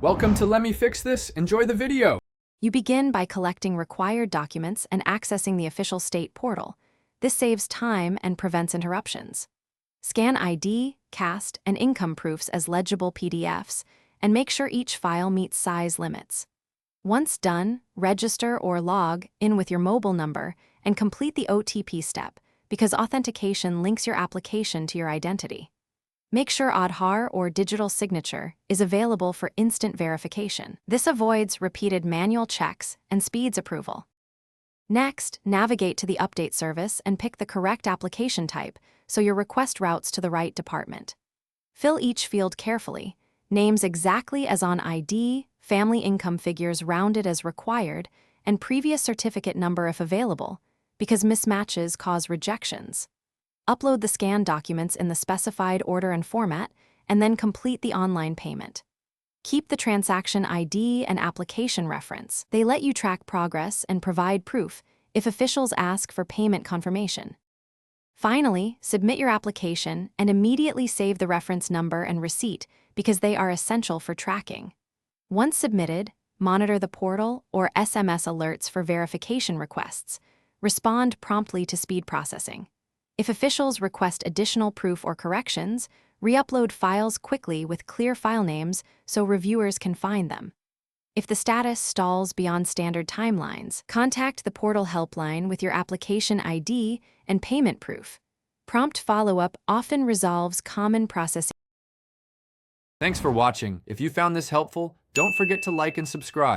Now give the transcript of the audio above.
Welcome to Let Me Fix This. Enjoy the video. You begin by collecting required documents and accessing the official state portal. This saves time and prevents interruptions. Scan ID, Caste, and income proofs as legible PDFs, and make sure each file meets size limits. Once done, register or log in with your mobile number and complete the OTP step, because authentication links your application to your identity. Make sure Aadhaar or digital signature is available for instant verification. This avoids repeated manual checks and speeds approval. Next, navigate to the update service and pick the correct application type so your request routes to the right department. Fill each field carefully, names exactly as on ID, family income figures rounded as required, and previous certificate number if available, because mismatches cause rejections. Upload the scanned documents in the specified order and format, and then complete the online payment. Keep the transaction ID and application reference. They let you track progress and provide proof if officials ask for payment confirmation. Finally, submit your application and immediately save the reference number and receipt because they are essential for tracking. Once submitted, monitor the portal or SMS alerts for verification requests. Respond promptly to speed processing. If officials request additional proof or corrections, re-upload files quickly with clear file names so reviewers can find them. If the status stalls beyond standard timelines, contact the portal helpline with your application ID and payment proof. Prompt follow-up often resolves common processing. Thanks for watching. If you found this helpful, don't forget to like and subscribe.